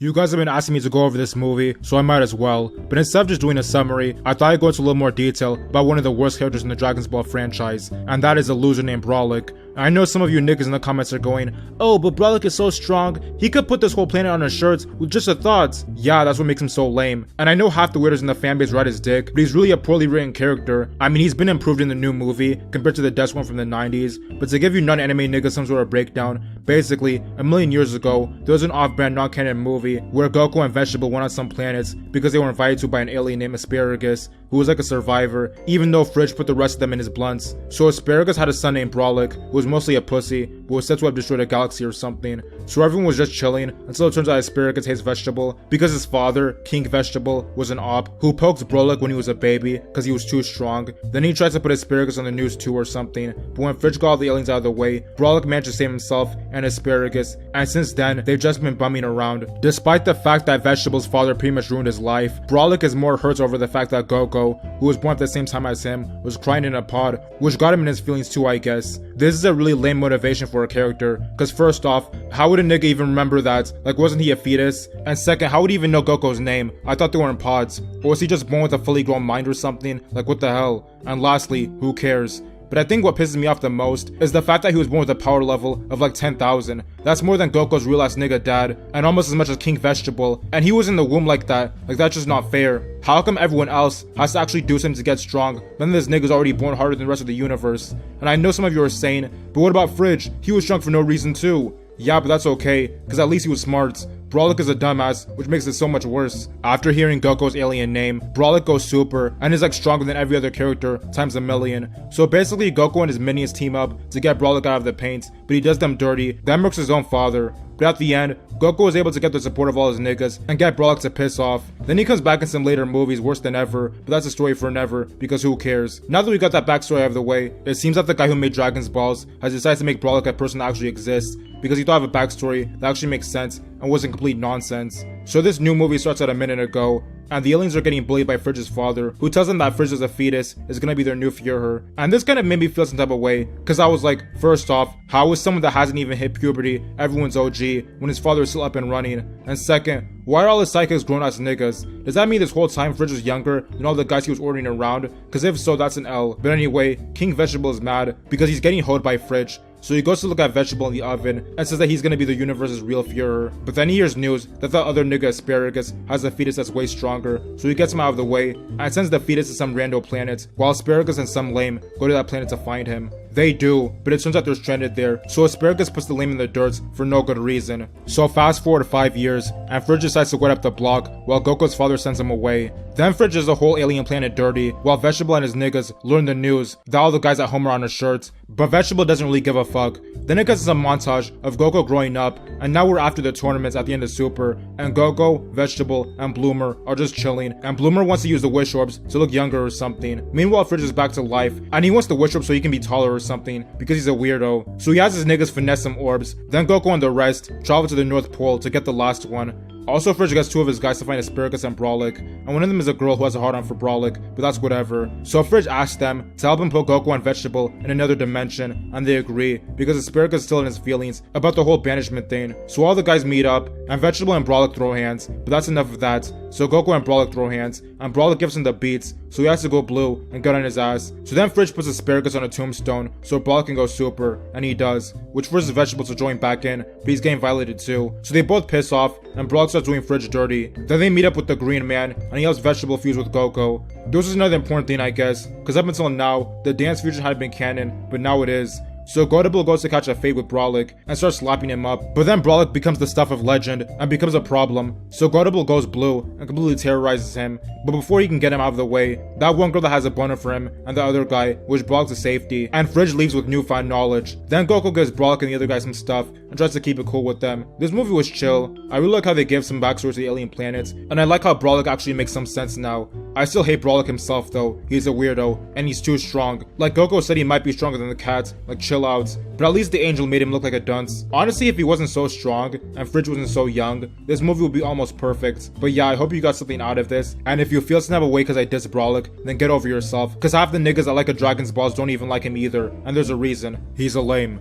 You guys have been asking me to go over this movie, so I might as well. But instead of just doing a summary, I thought I'd go into a little more detail about one of the worst characters in the Dragon Ball franchise, and that is a loser named Brolic. I know some of you niggas in the comments are going, oh, but Brolic is so strong, he could put this whole planet on his shirts with just a thought. Yeah, that's what makes him so lame. And I know half the weirdos in the fanbase ride his dick, but he's really a poorly written character. I mean, he's been improved in the new movie compared to the desk one from the 90s, but to give you non-anime niggas some sort of breakdown, basically, a million years ago, there was an off-brand non-canon movie where Goku and Vegetable went on some planets because they were invited to by an alien named Asparagus, who was like a survivor, even though Fridge put the rest of them in his blunts. So Asparagus had a son named Brolic, who was mostly a pussy, but was said to have destroyed a galaxy or something. So everyone was just chilling, until it turns out Asparagus hates Vegetable, because his father, King Vegetable, was an op, who poked Brolic when he was a baby, because he was too strong. Then he tried to put Asparagus on the news too or something, but when Fridge got all the aliens out of the way, Brolic managed to save himself and Asparagus, and since then, they've just been bumming around. Despite the fact that Vegetable's father pretty much ruined his life, Brolic is more hurt over the fact that Goku, who was born at the same time as him, was crying in a pod, which got him in his feelings too, I guess. This is a really lame motivation for a character, cause first off, how would a nigga even remember that? Like, wasn't he a fetus? And second, how would he even know Goku's name? I thought they were in pods. Or was he just born with a fully grown mind or something? Like, what the hell? And lastly, who cares? But I think what pisses me off the most is the fact that he was born with a power level of like 10,000. That's more than Goku's real ass nigga dad, and almost as much as King Vegetable. And he was in the womb like that. Like, that's just not fair. How come everyone else has to actually do something to get strong, then this nigga's already born harder than the rest of the universe? And I know some of you are saying, but what about Fridge? He was strong for no reason too. Yeah, but that's okay, cause at least he was smart. Brolic is a dumbass, which makes it so much worse. After hearing Goku's alien name, Brolic goes super, and is like stronger than every other character, times a million. So basically, Goku and his minions team up to get Brolic out of the paint, but he does them dirty, then murks his own father. But at the end, Goku was able to get the support of all his niggas and get Brolic to piss off. Then he comes back in some later movies worse than ever, but that's a story for never, because who cares? Now that we got that backstory out of the way, it seems that the guy who made Dragon's Balls has decided to make Brolic a person that actually exists, because he thought of a backstory that actually makes sense and wasn't complete nonsense. So this new movie starts at a minute ago, and the aliens are getting bullied by Fridge's father, who tells them that Fridge as a fetus is gonna be their new Führer. And this kind of made me feel some type of way, cause I was like, first off, how is someone that hasn't even hit puberty everyone's OG when his father is still up and running? And second, why are all his psychics grown ass niggas? Does that mean this whole time Fridge was younger than all the guys he was ordering around? Cause if so, that's an L. But anyway, King Vegetable is mad because he's getting hoed by Fridge. So he goes to look at Vegetable in the oven and says that he's gonna be the universe's real Führer. But then he hears news that the other nigga Asparagus has a fetus that's way stronger, so he gets him out of the way and sends the fetus to some rando planet, while Asparagus and some lame go to that planet to find him. They do, but it turns out they're stranded there, so Asparagus puts the lame in the dirt for no good reason. So fast forward 5 years, and Fridge decides to wet up the block while Goku's father sends him away. Then Fridge does the whole alien planet dirty, while Vegetable and his niggas learn the news that all the guys at home are on his shirts, but Vegetable doesn't really give a fuck. Then it gets some montage of Goku growing up, and now we're after the tournaments at the end of Super, and Goku, Vegetable, and Bloomer are just chilling, and Bloomer wants to use the wish orbs to look younger or something. Meanwhile, Fridge is back to life, and he wants the wish orb so he can be taller or something, because he's a weirdo. So he has his niggas finesse some orbs, then Goku and the rest travel to the North Pole to get the last one. Also, Fridge gets two of his guys to find Asparagus and Brolic, and one of them is a girl who has a hard on for Brolic, but that's whatever. So Fridge asks them to help him put Goku and Vegetable in another dimension, and they agree, because Asparagus is still in his feelings about the whole banishment thing. So all the guys meet up, and Vegetable and Brolic throw hands, but that's enough of that. So Goku and Brolic throw hands, and Brolic gives him the beats, so he has to go blue and get on his ass. So then Fridge puts Asparagus on a tombstone, so Brolic can go super, and he does, which forces Vegetable to join back in, but he's getting violated too. So they both piss off, and Brolic starts doing Fridge dirty. Then they meet up with the Green Man, and he helps Vegetable fuse with Goku. This is another important thing, I guess, because up until now, the dance fusion hadn't been canon, but now it is. So Gotable goes to catch a fade with Brolic and starts slapping him up, but then Brolic becomes the stuff of legend and becomes a problem. So Gotable goes blue and completely terrorizes him, but before he can get him out of the way, that one girl that has a boner for him and the other guy wish Brolic to safety, and Fridge leaves with newfound knowledge. Then Goku gives Brolic and the other guy some stuff and tries to keep it cool with them. This movie was chill. I really like how they give some backstory to the alien planets, and I like how Brolic actually makes some sense now. I still hate Brolic himself though. He's a weirdo, and he's too strong. Like Goku said he might be stronger than the cat, like chill out. But at least the angel made him look like a dunce. Honestly, if he wasn't so strong and Fridge wasn't so young, this movie would be almost perfect. But yeah, I hope you got something out of this, and if you feel some type of way because I diss Brolic, then get over yourself, cause half the niggas that like a Dragon's Balls don't even like him either, and there's a reason. He's a lame.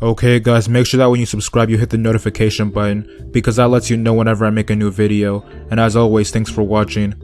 Okay guys, make sure that when you subscribe you hit the notification button, because that lets you know whenever I make a new video, and as always, thanks for watching.